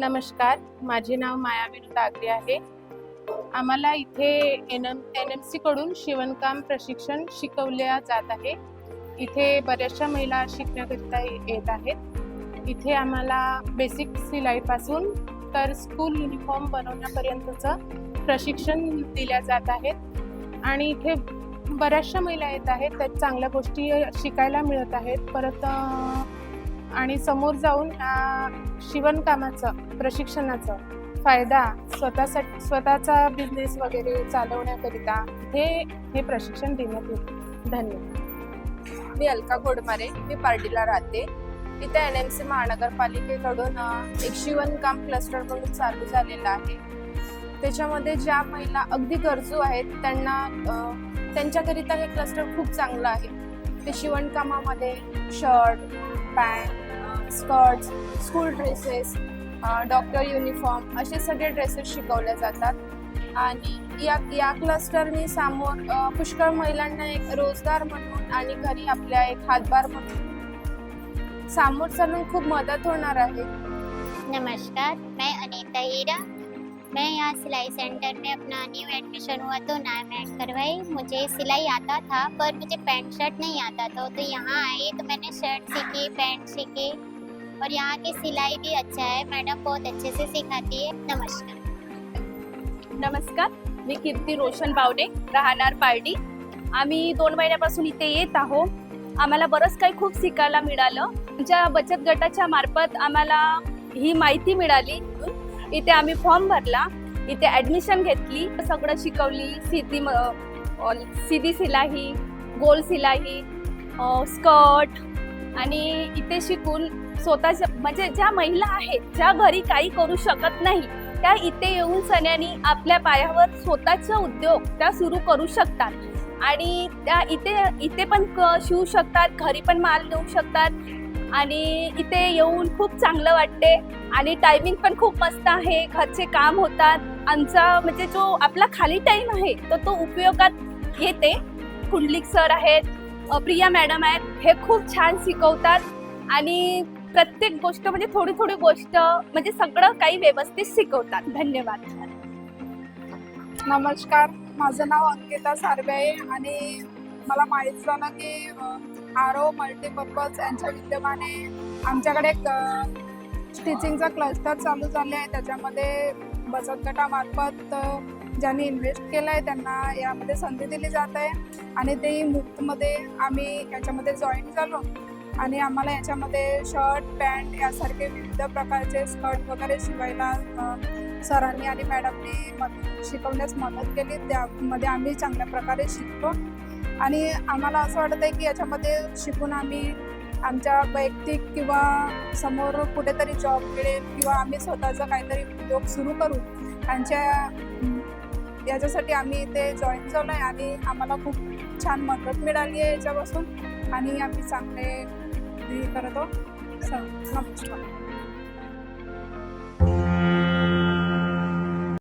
नमस्कार, माझे नाव माया विनोद आगरे आहे. आम्हाला इथे NMC कडून शिवणकाम प्रशिक्षण शिकवल्या जात आहे. इथे बऱ्याचशा महिला शिकण्याकरिता येत आहेत. इथे आम्हाला बेसिक सिलाईपासून तर स्कूल युनिफॉर्म बनवण्यापर्यंतचं प्रशिक्षण दिल्या जात आहेत आणि इथे बऱ्याचशा महिला येत आहेत. त्यात चांगल्या गोष्टी शिकायला मिळत आहेत. परत आणि समोर जाऊन शिवणकामाचं प्रशिक्षणाचा फायदा स्वतःचा बिझनेस वगैरे चालवण्याकरिता हे प्रशिक्षण देण्यात येते. धन्यवाद. मी अलका घोडमारे, मी पार्टीला राहते. इथे NMC महानगरपालिकेकडून एक शिवणकाम क्लस्टर म्हणून चालू झालेला आहे. त्याच्यामध्ये ज्या महिला अगदी गरजू आहेत त्यांच्याकरिता हे क्लस्टर खूप चांगलं आहे. ते शिवणकामामध्ये shirt, pant, skirts, school dresses, doctor uniform असे सगळे ड्रेसेस शिकवले जातात आणि या क्लस्टरने समोर पुष्कळ महिलांना एक रोजगार म्हणून आणि घरी आपल्या एक हातभार म्हणून समोर चालून खूप मदत होणार आहे. नमस्कार, मैं अनीता हीरा. मैं यहाँ सिलाई सेंटर में अपना न्यू एडमिशन हुआ तो नाम ऐड करवाई. मुझे सिलाई आता था पर मुझे पैंट शर्ट नहीं आता था, तो यहाँ आई तो मैंने शर्ट सीखी, पैंट सीखी और यहाँ की सिलाई भी अच्छा है. मैडम बहुत अच्छे से सिखाती है. नमस्कार, मी कीर्ती रोशन बावडे, राहणार पार्टी. आम्ही 2 महिन्यापासून इथे येत आहोत. आम्हाला बरंच काही खूप शिकायला मिळालं. आमच्या बचत गटाच्या मार्फत आम्हाला ही माहिती मिळाली. इथे आम्ही फॉर्म भरला, इथे ॲडमिशन घेतली, सगळं शिकवली. सीधी सिलाई, गोल सिलाई, स्कर्ट आणि इथे शिकून स्वतःच्या म्हणजे ज्या महिला आहेत ज्या घरी काही करू शकत नाही त्या इथे येऊन सन्यानी आपल्या पायावर स्वतःचा उद्योग त्या सुरू करू शकतात आणि त्या इथे पण शिवू शकतात, घरी पण माल देऊ शकतात आणि इथे येऊन खूप चांगलं वाटते आणि टायमिंग पण खूप मस्त आहे. घरचे काम होतात. आमचा म्हणजे जो आपला खाली टाईम आहे तो उपयोगात येते. कुंडलिक सर आहेत, प्रिया मॅडम आहेत, हे खूप छान शिकवतात आणि प्रत्येक गोष्ट म्हणजे थोडी थोडी गोष्ट म्हणजे सगळं काही व्यवस्थित शिकवतात. धन्यवाद. नमस्कार, माझं नाव अंकिता सार्वे आहे आणि मला माहीत झालं की आरो मल्टीपर्पज यांच्या विद्यमाने आमच्याकडे एक स्टिचिंगचा क्लस्टर चालू झाले आहे. त्याच्यामध्ये बचत गटामार्फत ज्यांनी इन्व्हेस्ट केलं आहे त्यांना यामध्ये संधी दिली जात आहे आणि तेही मुफ्तमध्ये आम्ही याच्यामध्ये जॉईन झालो आणि आम्हाला याच्यामध्ये शर्ट, पॅन्ट यासारखे विविध प्रकारचे स्कर्ट वगैरे शिवायला सरांनी आणि मॅडमनी शिकवण्यास मदत केली. त्यामध्ये आम्ही चांगल्या प्रकारे शिकतो आणि आम्हाला असं वाटत आहे की याच्यामध्ये शिकून आम्ही आमच्या वैयक्तिक किंवा समोर कुठेतरी जॉब मिळेल किंवा आम्ही स्वतःचा काहीतरी उद्योग सुरू करू याच्यासाठी आम्ही इथे जॉईन झालो आहे आणि आम्हाला खूप छान मदत मिळाली आहे याच्यापासून आणि आम्ही चांगले करतो. नमस्कार.